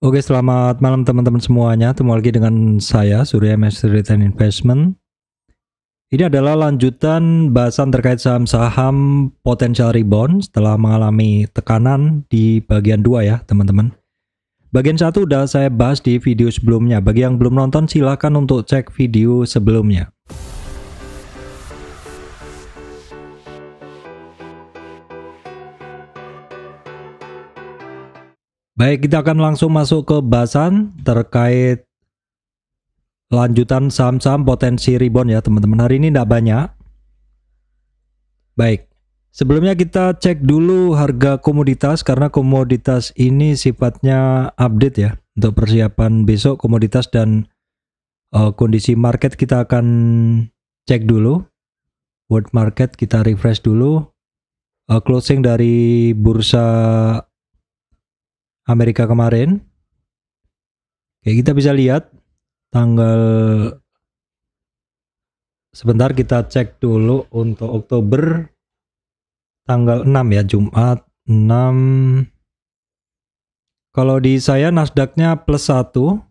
Oke, selamat malam teman-teman semuanya. Ketemu lagi dengan saya, Surya Master Return Investment. Ini adalah lanjutan bahasan terkait saham-saham potential rebound setelah mengalami tekanan di bagian 2 ya, teman-teman. Bagian 1 udah saya bahas di video sebelumnya. Bagi yang belum nonton, silakan untuk cek video sebelumnya. Baik, kita akan langsung masuk ke bahasan terkait lanjutan saham-saham potensi rebound ya teman-teman. Hari ini tidak banyak. Baik, sebelumnya kita cek dulu harga komoditas karena komoditas ini sifatnya update ya. Untuk persiapan besok komoditas dan kondisi market kita akan cek dulu. World market kita refresh dulu. Closing dari bursa Amerika kemarin. Oke, kita bisa lihat tanggal, sebentar kita cek dulu untuk Oktober tanggal 6 ya, Jumat 6. Kalau di saya Nasdaq-nya plus 1,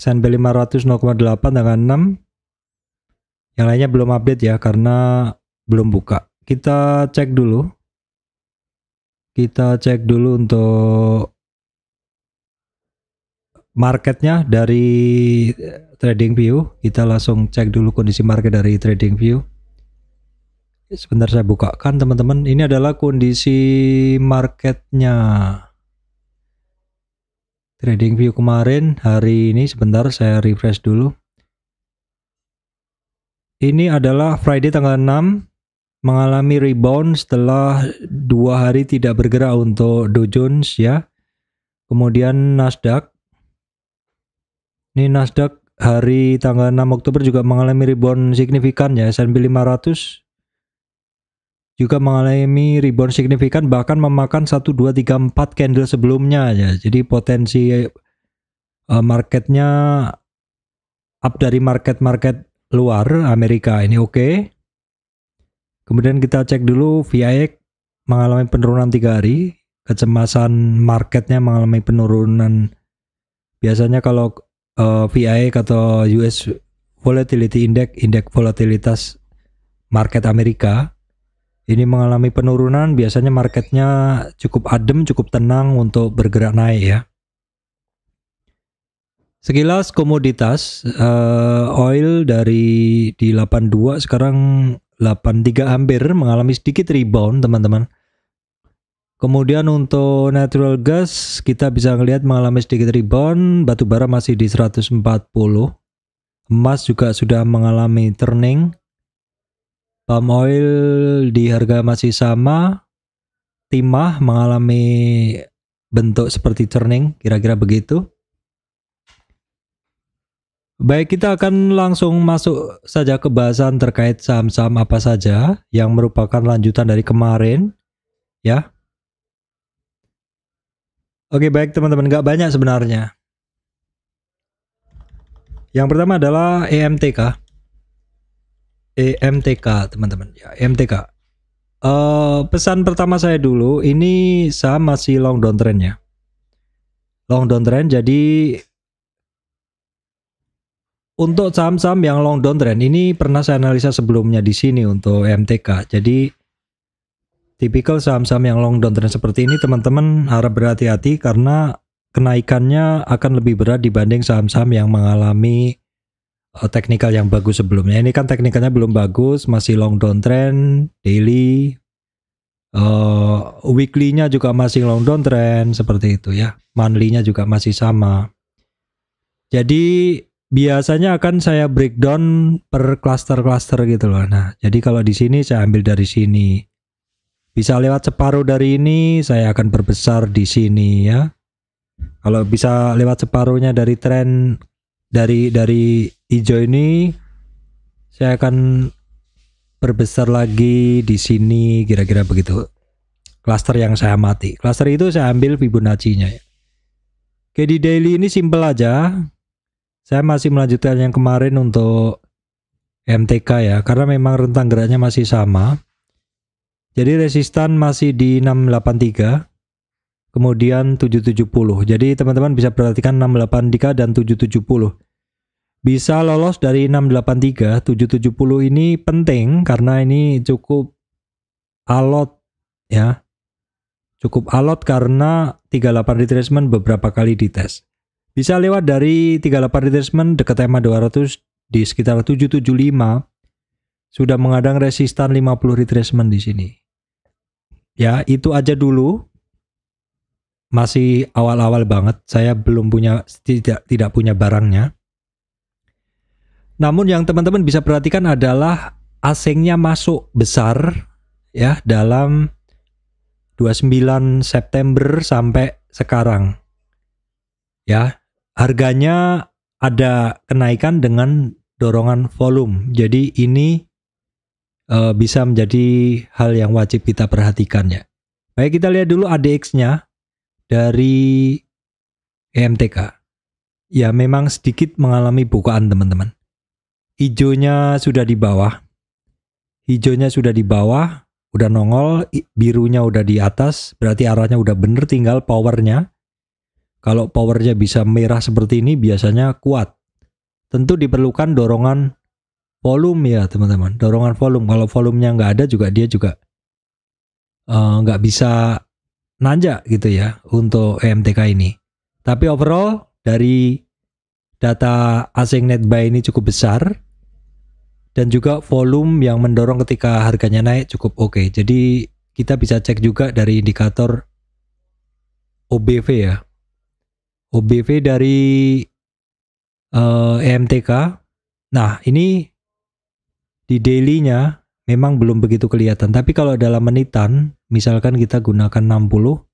S&P 500 0,8 dengan 6. Yang lainnya belum update ya karena belum buka. Kita cek dulu. Kita cek dulu untuk marketnya dari TradingView. Kita langsung cek dulu kondisi market dari TradingView. Sebentar saya bukakan teman-teman. Ini adalah kondisi marketnya. TradingView kemarin, hari ini sebentar saya refresh dulu. Ini adalah Friday tanggal 6, mengalami rebound setelah 2 hari tidak bergerak untuk Dow Jones ya. Kemudian Nasdaq. Ini Nasdaq hari tanggal 6 Oktober juga mengalami rebound signifikan ya. S&P 500 juga mengalami rebound signifikan, bahkan memakan 1, 2, 3, 4 candle sebelumnya ya. Jadi potensi marketnya up dari market-market luar Amerika ini oke. Kemudian kita cek dulu VIX mengalami penurunan 3 hari. Kecemasan marketnya mengalami penurunan. Biasanya kalau VIX atau US Volatility Index, indeks volatilitas market Amerika, ini mengalami penurunan. Biasanya marketnya cukup adem, cukup tenang untuk bergerak naik ya. Sekilas komoditas, oil dari di 82 sekarang 83 hampir mengalami sedikit rebound teman-teman. Kemudian untuk natural gas kita bisa melihat mengalami sedikit rebound, batu bara masih di 140. Emas juga sudah mengalami turning. Palm oil di harga masih sama. Timah mengalami bentuk seperti turning, kira-kira begitu. Baik, kita akan langsung masuk saja ke bahasan terkait saham-saham apa saja yang merupakan lanjutan dari kemarin ya. Oke, baik teman-teman, nggak banyak sebenarnya. Yang pertama adalah EMTK. EMTK teman-teman ya, EMTK. Pesan pertama saya dulu, ini saham masih long downtrend ya. Long downtrend, jadi untuk saham-saham yang long downtrend ini pernah saya analisa sebelumnya di sini untuk EMTK. Jadi tipikal saham-saham yang long downtrend seperti ini teman-teman harap berhati-hati karena kenaikannya akan lebih berat dibanding saham-saham yang mengalami teknikal yang bagus sebelumnya. Ini kan teknikalnya belum bagus, masih long downtrend, daily, weekly-nya juga masih long downtrend seperti itu ya. Monthly-nya juga masih sama. Jadi biasanya akan saya breakdown per cluster-cluster gitu loh. Nah, jadi kalau di sini saya ambil dari sini. Bisa lewat separuh dari ini, saya akan perbesar di sini ya. Kalau bisa lewat separuhnya dari tren dari hijau ini, saya akan perbesar lagi di sini, kira-kira begitu. Cluster yang saya amati. Cluster itu saya ambil Fibonacci-nya ya. Oke, di daily ini simple aja. Saya masih melanjutkan yang kemarin untuk MTK ya, karena memang rentang geraknya masih sama. Jadi resistan masih di 683. kemudian 770. Jadi teman-teman bisa perhatikan 683 dan 770. Bisa lolos dari 683, 770 ini penting karena ini cukup alot ya. Cukup alot karena 38 retracement beberapa kali dites. Bisa lewat dari 38 retracement dekat EMA 200 di sekitar 775. Sudah menghadang resistan 50 retracement di sini. Ya, itu aja dulu. Masih awal-awal banget. Saya belum punya tidak punya barangnya. Namun yang teman-teman bisa perhatikan adalah asingnya masuk besar ya dalam 29 September sampai sekarang. Ya, harganya ada kenaikan dengan dorongan volume. Jadi ini bisa menjadi hal yang wajib kita perhatikan ya. Baik, kita lihat dulu ADX-nya dari EMTK. Ya, memang sedikit mengalami bukaan teman-teman. Hijaunya sudah di bawah. Hijaunya sudah di bawah. Udah nongol, birunya udah di atas, berarti arahnya udah bener, tinggal powernya. Kalau powernya bisa merah seperti ini biasanya kuat. Tentu diperlukan dorongan volume ya teman-teman, dorongan volume. Kalau volumenya nggak ada juga dia juga nggak bisa nanjak gitu ya untuk EMTK ini. Tapi overall dari data asing net buy ini cukup besar. Dan juga volume yang mendorong ketika harganya naik cukup oke. Jadi kita bisa cek juga dari indikator OBV ya. OBV dari EMTK. Nah ini di daily-nya memang belum begitu kelihatan. Tapi kalau dalam menitan, misalkan kita gunakan 60.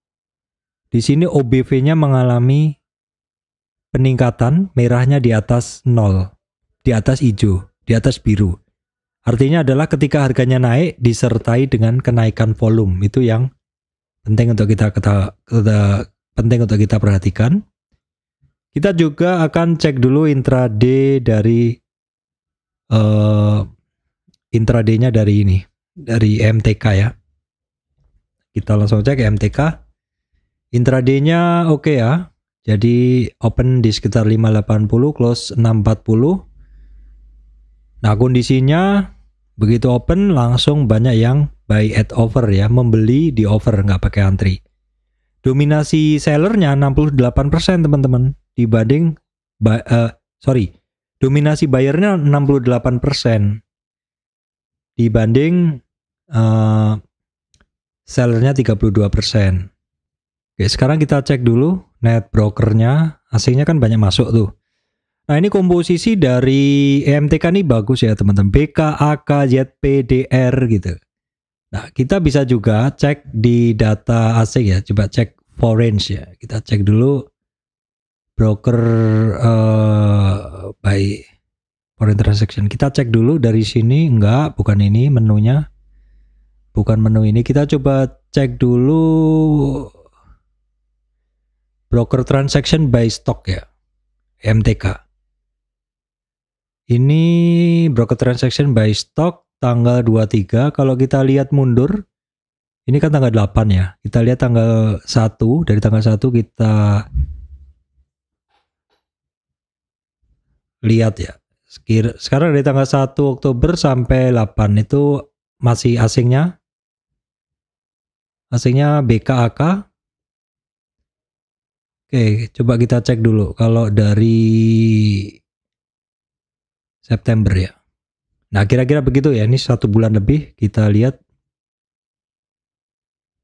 Di sini OBV-nya mengalami peningkatan, merahnya di atas 0. Di atas hijau. Di atas biru. Artinya adalah ketika harganya naik disertai dengan kenaikan volume. Itu yang penting untuk kita perhatikan. Kita juga akan cek dulu intraday dari intraday-nya dari ini, dari MTK ya. Kita langsung cek MTK. Intraday-nya oke ya. Jadi open di sekitar 580, close 640. Nah kondisinya begitu open langsung banyak yang buy at over ya, membeli di over nggak pakai antri. Dominasi sellernya 68% teman-teman dibanding dominasi buyernya 68% dibanding sellernya 32%. Oke, sekarang kita cek dulu net brokernya, asingnya kan banyak masuk tuh. Nah ini komposisi dari EMTK ini bagus ya teman-teman, BK, AK, ZP, DR gitu. Nah kita bisa juga cek di data asing ya, coba cek foreign ya. Kita cek dulu broker by foreign transaction. Kita cek dulu dari sini, enggak, bukan ini menunya. Bukan menu ini, kita coba cek dulu broker transaction by stock ya, EMTK. Ini broker transaction by stock tanggal 23. Kalau kita lihat mundur, ini kan tanggal 8 ya. Kita lihat tanggal 1, dari tanggal 1 kita lihat ya. Sekarang dari tanggal 1 Oktober sampai 8 itu masih asingnya. Asingnya BKAK. Oke, coba kita cek dulu. Kalau dari September ya. Nah kira-kira begitu ya, ini 1 bulan lebih kita lihat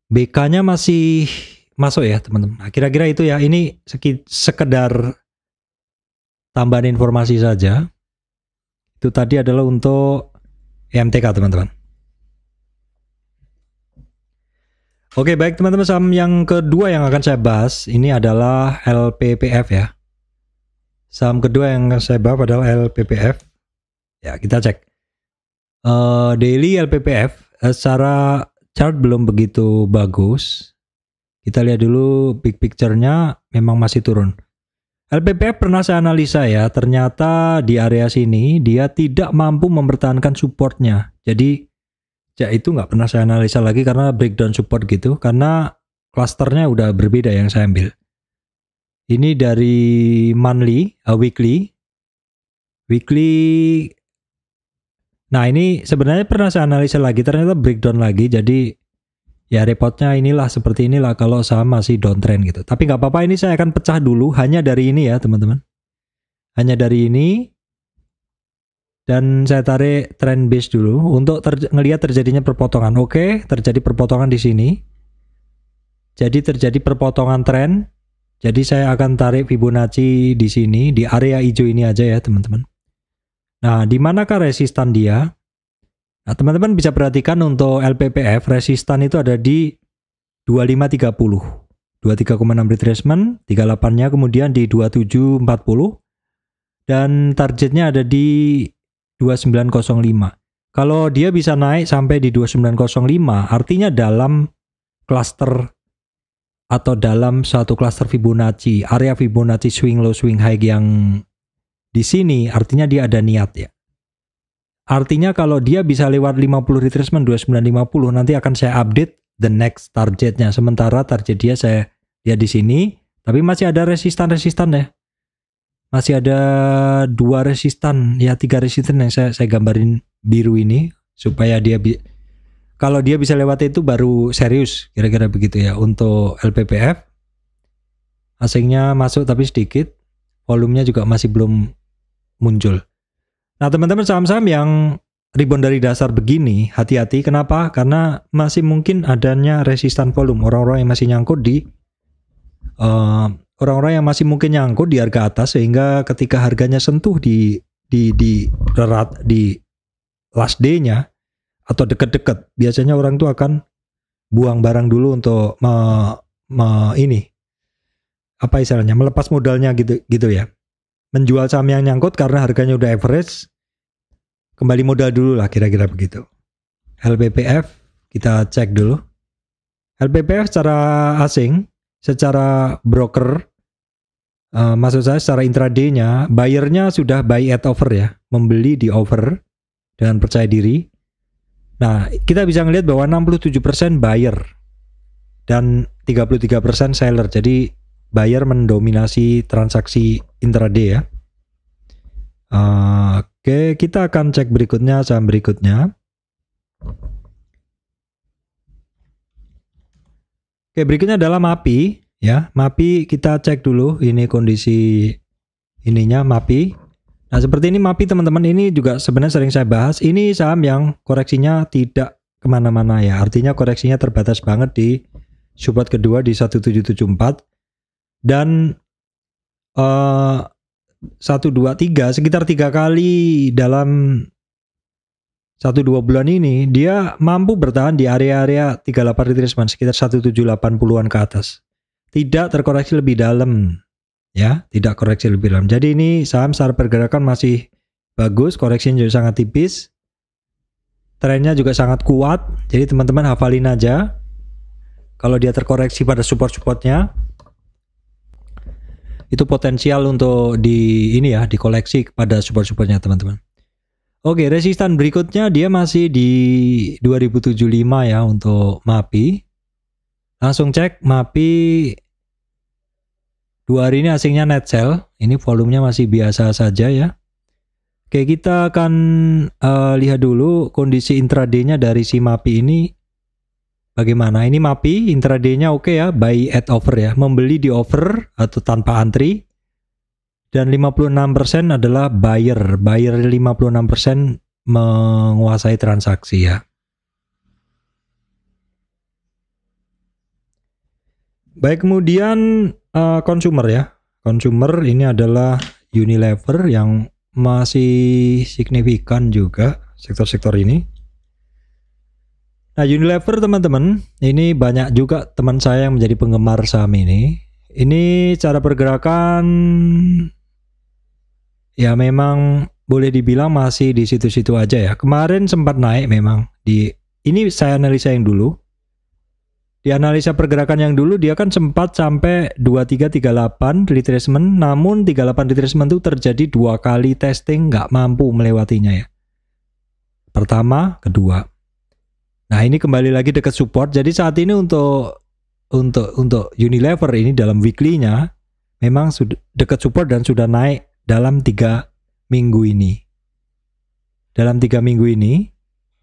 BK-nya masih masuk ya teman-teman. Nah kira-kira itu ya, ini sekedar tambahan informasi saja. Itu tadi adalah untuk EMTK teman-teman. Oke baik teman-teman, saham yang kedua yang akan saya bahas ini adalah LPPF ya. Saham kedua yang saya bahas adalah LPPF. Ya kita cek daily LPPF secara chart belum begitu bagus. Kita lihat dulu big picture-nya, memang masih turun. LPPF pernah saya analisa ya, ternyata di area sini dia tidak mampu mempertahankan supportnya. Jadi ya itu nggak pernah saya analisa lagi karena breakdown support gitu, karena klasternya udah berbeda yang saya ambil. Ini dari weekly. Nah ini sebenarnya pernah saya analisa lagi, ternyata breakdown lagi. Jadi ya repotnya seperti inilah kalau saham masih downtrend gitu. Tapi nggak apa-apa, ini saya akan pecah dulu hanya dari ini ya teman-teman. Hanya dari ini. Dan saya tarik trend base dulu untuk ngelihat terjadinya perpotongan. Oke, terjadi perpotongan di sini. Jadi terjadi perpotongan tren. Jadi saya akan tarik Fibonacci di sini, di area hijau ini aja ya teman-teman. Nah, di manakah resistan dia? Nah, teman-teman bisa perhatikan untuk LPPF, resistan itu ada di 2530. 23,6 retracement, 38-nya kemudian di 2740. Dan targetnya ada di 2905. Kalau dia bisa naik sampai di 2905, artinya dalam cluster atau dalam satu cluster Fibonacci, area Fibonacci swing low swing high yang di sini, artinya dia ada niat ya. Artinya kalau dia bisa lewat 50 retracement 2950, nanti akan saya update the next targetnya. Sementara target dia saya lihat di sini, tapi masih ada resistan-resistan ya. Masih ada 2 resistan, ya 3 resistan yang saya gambarin biru ini, supaya dia kalau dia bisa lewat itu baru serius, kira-kira begitu ya. Untuk LPPF, asingnya masuk tapi sedikit, volumenya juga masih belum muncul. Nah teman-teman, saham-saham yang rebound dari dasar begini, hati-hati. Kenapa? Karena masih mungkin adanya resistan volume, orang-orang yang masih nyangkut di orang-orang yang masih mungkin nyangkut di harga atas, sehingga ketika harganya sentuh di last day-nya atau deket-deket, biasanya orang itu akan buang barang dulu untuk melepas modalnya gitu ya. Menjual saham yang nyangkut karena harganya udah average, kembali modal dulu lah, kira-kira begitu. LPPF kita cek dulu. LPPF secara asing, secara broker, maksud saya secara intraday-nya, buyer-nya sudah buy at over ya, membeli di over dengan percaya diri. Nah, kita bisa ngelihat bahwa 67% buyer dan 33% seller. Jadi buyer mendominasi transaksi intraday ya. Oke, kita akan cek berikutnya, saham berikutnya. Oke, berikutnya adalah MAPI ya. MAPI kita cek dulu, ini kondisi ininya MAPI. Nah, seperti ini MAPI teman-teman, ini juga sebenarnya sering saya bahas. Ini saham yang koreksinya tidak kemana-mana ya. Artinya koreksinya terbatas banget di support kedua di 1774. Dan 1, 2, 3 sekitar 3 kali dalam 1-2 bulan ini dia mampu bertahan di area-area 38 retracement sekitar 1780-an ke atas. Tidak terkoreksi lebih dalam ya, tidak koreksi lebih dalam. Jadi ini saham secara pergerakan masih bagus, koreksinya juga sangat tipis. Trennya juga sangat kuat. Jadi teman-teman hafalin aja. Kalau dia terkoreksi pada support-supportnya, itu potensial untuk dikoleksi pada support-supportnya teman-teman. Oke, resistan berikutnya dia masih di 2075 ya untuk MAPI. Langsung cek MAPI 2 hari ini asingnya net sell. Ini volumenya masih biasa saja ya. Oke, kita akan lihat dulu kondisi intraday-nya dari si MAPI ini bagaimana. Ini MAPI intraday-nya oke ya, buy at over ya, membeli di over atau tanpa antri. Dan 56% adalah buyer 56% menguasai transaksi ya. Baik, kemudian consumer ya. Consumer ini adalah Unilever yang masih signifikan juga sektor-sektor ini. Nah, Unilever teman-teman, ini banyak juga teman saya yang menjadi penggemar saham ini. Ini cara pergerakan ya memang boleh dibilang masih di situ-situ aja ya. Kemarin sempat naik memang ini saya analisa yang dulu. Di analisa pergerakan yang dulu dia kan sempat sampai 2338 retracement, namun 38 retracement itu terjadi 2 kali testing nggak mampu melewatinya ya. Pertama, kedua. Nah, ini kembali lagi dekat support. Jadi saat ini untuk untuk Unilever ini dalam weekly-nya memang sudah dekat support dan sudah naik dalam 3 minggu ini. Dalam 3 minggu ini,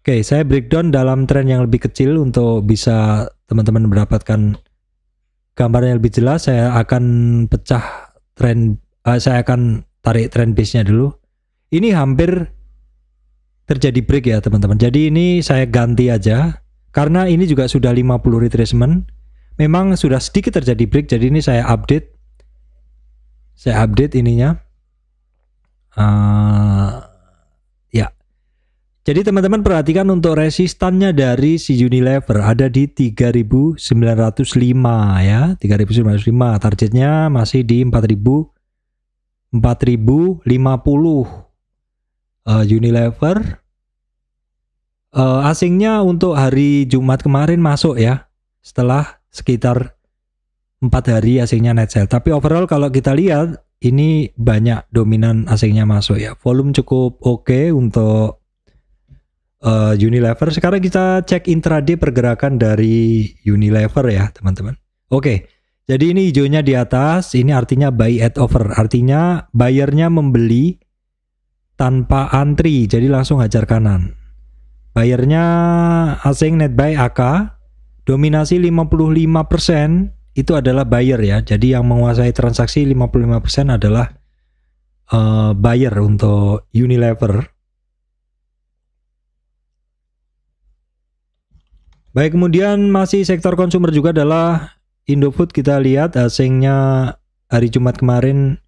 oke, saya breakdown dalam tren yang lebih kecil untuk bisa teman-teman mendapatkan gambarnya lebih jelas. Saya akan pecah tren, saya akan tarik trend base-nya dulu. Ini hampir terjadi break ya teman-teman. Jadi ini saya ganti aja karena ini juga sudah 50 retracement. Memang sudah sedikit terjadi break, jadi ini saya update. Saya update ininya. Ya. Jadi teman-teman perhatikan untuk resistannya dari si Unilever ada di 3.905 ya, 3.905. Targetnya masih di 4.050. Unilever asingnya untuk hari Jumat kemarin masuk ya, setelah sekitar 4 hari asingnya net sell. Tapi overall kalau kita lihat ini banyak dominan asingnya masuk ya. Volume cukup oke untuk Unilever. Sekarang kita cek intraday pergerakan dari Unilever ya teman-teman. Oke, jadi ini hijaunya di atas, ini artinya buy at over, artinya buyernya membeli tanpa antri, jadi langsung hajar kanan. Bayarnya asing net buy AK, dominasi 55%, itu adalah buyer ya. Jadi yang menguasai transaksi 55% adalah buyer untuk Unilever. Baik, kemudian masih sektor konsumer juga adalah Indofood. Kita lihat asingnya hari Jumat kemarin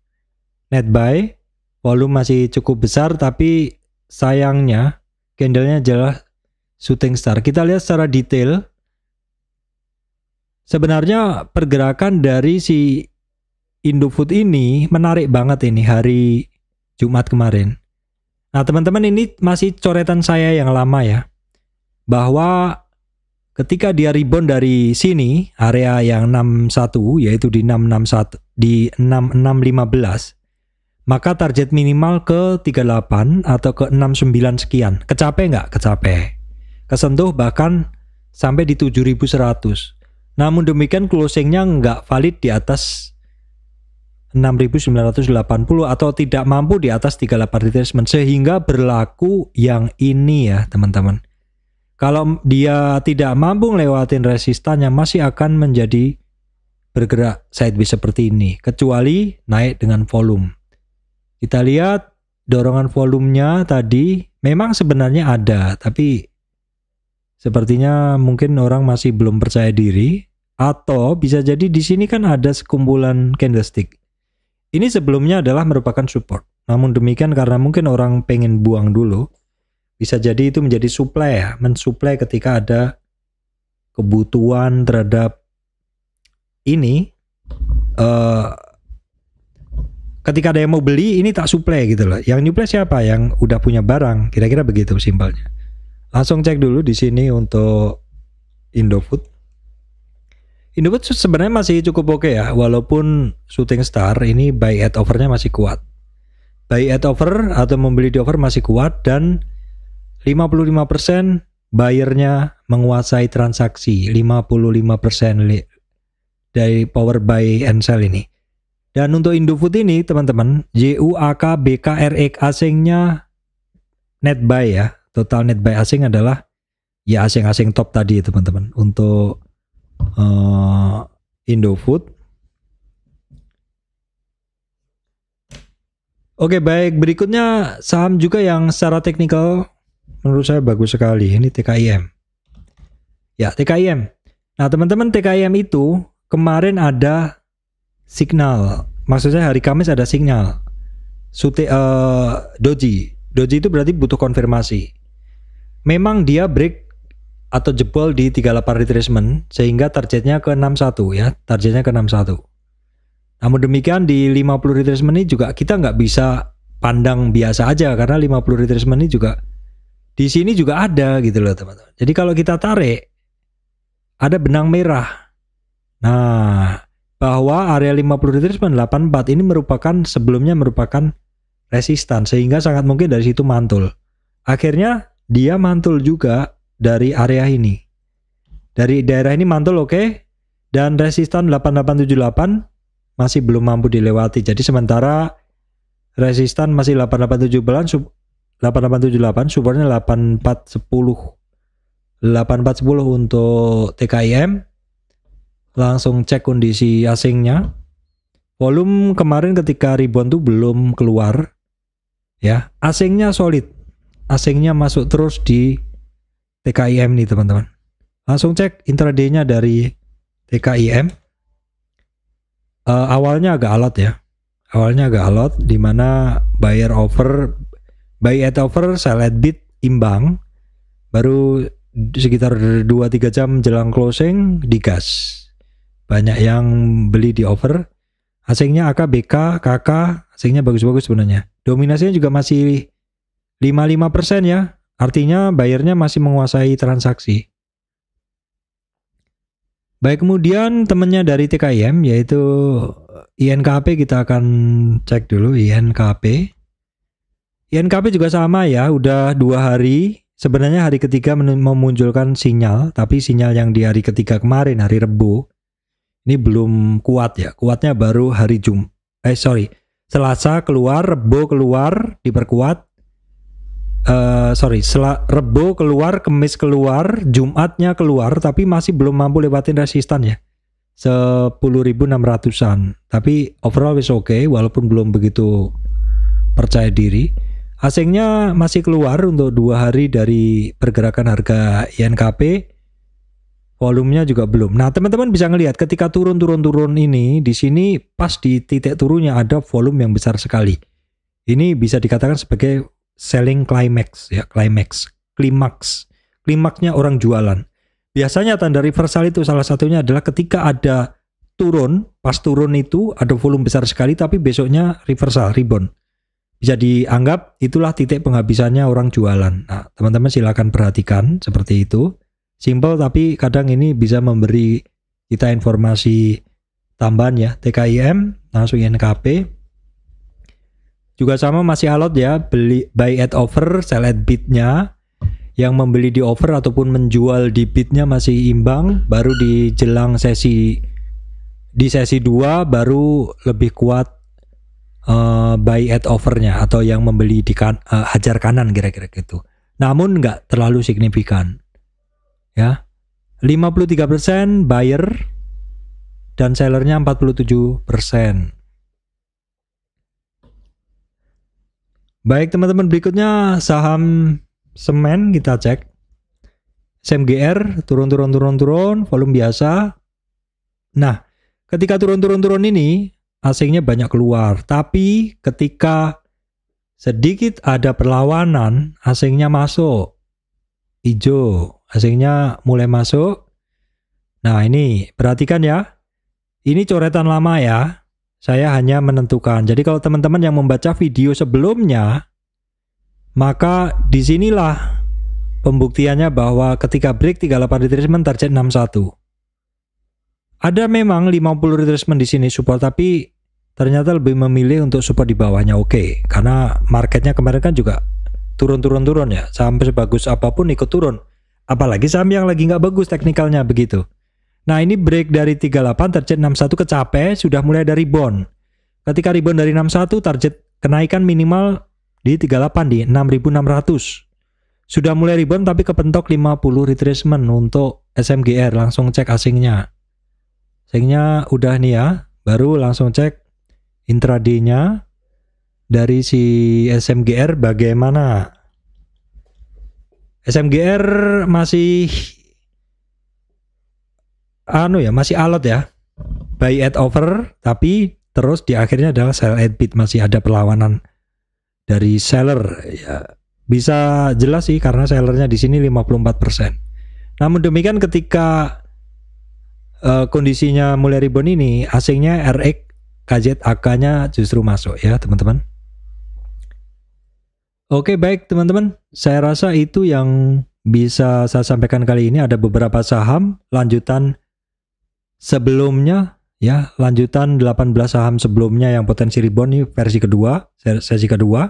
net buy. Volume masih cukup besar, tapi sayangnya candlenya adalah shooting star. Kita lihat secara detail. Sebenarnya pergerakan dari si Indofood ini menarik banget ini hari Jumat kemarin. Nah teman-teman, ini masih coretan saya yang lama ya. Bahwa ketika dia rebound dari sini, area yang 61 yaitu di 661 di 6615. Maka target minimal ke 38 atau ke 69 sekian. Kecapai nggak? Kecapai. Kesentuh bahkan sampai di 7100. Namun demikian closingnya nggak valid di atas 6980 atau tidak mampu di atas 38 retracement. Sehingga berlaku yang ini ya teman-teman. Kalau dia tidak mampu lewatin resistannya, masih akan menjadi bergerak sideways seperti ini. Kecuali naik dengan volume. Kita lihat dorongan volumenya tadi memang sebenarnya ada, tapi sepertinya mungkin orang masih belum percaya diri, atau bisa jadi di sini kan ada sekumpulan candlestick. Ini sebelumnya adalah merupakan support. Namun demikian karena mungkin orang pengen buang dulu, bisa jadi itu menjadi supply ya, mensuplai ketika ada kebutuhan terhadap ini. Ketika ada yang mau beli, ini tak supply gitu loh. Yang nyuplai siapa? Yang udah punya barang. Kira-kira begitu simpelnya. Langsung cek dulu di sini untuk Indofood. Indofood sebenarnya masih cukup oke ya. Walaupun shooting star, ini buy at over-nya masih kuat. Buy at over atau membeli di over masih kuat. Dan 55% buyernya menguasai transaksi. 55% dari power buy and sell ini. Dan untuk Indofood ini teman-teman, JUAK BKRX asingnya net buy ya. Total net buy asing adalah ya asing-asing top tadi teman-teman. Untuk Indofood. Oke, baik, berikutnya saham juga yang secara teknikal menurut saya bagus sekali. Ini TKIM. Ya, TKIM. Nah teman-teman, TKIM itu kemarin ada signal, maksudnya hari Kamis ada signal doji itu berarti butuh konfirmasi. Memang dia break atau jebol di 38 retracement sehingga targetnya ke 61 ya, targetnya ke 61. Namun demikian di 50 retracement ini juga kita nggak bisa pandang biasa aja karena 50 retracement ini juga di sini juga ada gitu loh teman-teman. Jadi kalau kita tarik ada benang merah. Nah, bahwa area 50 retracement 84 ini sebelumnya merupakan resistan sehingga sangat mungkin dari situ mantul. Akhirnya dia mantul juga dari area ini. Dari daerah ini mantul oke. dan resistan 8878 masih belum mampu dilewati. Jadi sementara resistan masih 8878, supportnya 8410 untuk TKIM. Langsung cek kondisi asingnya. Volume kemarin ketika rebound tuh belum keluar ya. Asingnya solid, asingnya masuk terus di TKIM nih teman-teman. Langsung cek intraday-nya dari TKIM. Awalnya agak alot ya, dimana buy at over, sell at bid imbang, baru sekitar 2-3 jam jelang closing digas. Banyak yang beli di over. Asingnya AK, BK, KK, asingnya bagus-bagus sebenarnya. Dominasinya juga masih 55% ya. Artinya bayarnya masih menguasai transaksi. Baik, kemudian temennya dari TKIM yaitu INKP, kita akan cek dulu INKP. INKP juga sama ya, udah 2 hari. Sebenarnya hari ketiga memunculkan sinyal, tapi sinyal yang di hari ketiga kemarin, hari Rabu, ini belum kuat ya. Kuatnya baru hari Selasa keluar, Rabu keluar, diperkuat. Rabu keluar, Kamis keluar, Jumatnya keluar, tapi masih belum mampu lewatin resistan ya. 10.600-an. Tapi overall is okay, walaupun belum begitu percaya diri. Asingnya masih keluar untuk 2 hari dari pergerakan harga INKP. Volumenya juga belum. Nah, teman-teman bisa ngelihat ketika turun ini, di sini pas di titik turunnya ada volume yang besar sekali. Ini bisa dikatakan sebagai selling climax ya, klimaksnya orang jualan. Biasanya tanda reversal itu salah satunya adalah ketika ada turun, pas turun itu ada volume besar sekali tapi besoknya reversal, rebound. Bisa dianggap itulah titik penghabisannya orang jualan. Nah, teman-teman silakan perhatikan seperti itu. Simple tapi kadang ini bisa memberi kita informasi tambahan ya. TKIM langsung INKP juga sama, masih alot ya, buy at over, sell at bid-nya. Yang membeli di over ataupun menjual di bid-nya masih imbang. Baru di jelang sesi 2 baru lebih kuat buy at over-nya atau yang membeli di hajar kanan kira-kira gitu. Namun nggak terlalu signifikan. Ya, 53% buyer dan sellernya 47%. Baik teman-teman, berikutnya saham semen kita cek. SMGR turun, volume biasa. Nah, ketika turun ini asingnya banyak keluar, tapi ketika sedikit ada perlawanan, asingnya masuk. Hijau, asingnya mulai masuk. Nah, ini perhatikan ya. Ini coretan lama ya. Saya hanya menentukan. Jadi kalau teman-teman yang membaca video sebelumnya, maka disinilah pembuktiannya bahwa ketika break 38 retracement target 61. Ada memang 50 retracement di sini support, tapi ternyata lebih memilih untuk support di bawahnya. Oke, karena marketnya kemarin kan juga turun ya, sampai sebagus apapun ikut turun, apalagi saham yang lagi nggak bagus teknikalnya begitu. Nah, ini break dari 38 target 61 kecapai, sudah mulai dari rebound. Ketika rebound dari 61, target kenaikan minimal di 38 di 6.600. Sudah mulai rebound tapi kepentok 50 retracement untuk SMGR. Langsung cek asingnya. Asingnya udah nih ya, baru langsung cek intraday-nya. Dari si SMGR bagaimana? SMGR masih masih alot ya. Buy at over, tapi terus di akhirnya adalah sell at bid, masih ada perlawanan dari seller ya. Bisa jelas sih karena sellernya di sini 54%. Namun demikian ketika kondisinya mulai rebound ini, asingnya RX, KZAK-nya justru masuk ya, teman-teman. Oke, baik teman-teman, saya rasa itu yang bisa saya sampaikan kali ini. Ada beberapa saham lanjutan sebelumnya ya, lanjutan 18 saham sebelumnya yang potensi rebound ini versi kedua, sesi kedua.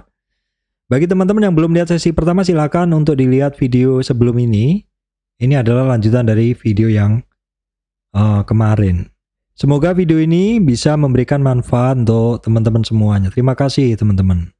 Bagi teman-teman yang belum lihat sesi pertama, silakan untuk dilihat video sebelum ini. Ini adalah lanjutan dari video yang kemarin. Semoga video ini bisa memberikan manfaat untuk teman-teman semuanya. Terima kasih teman-teman.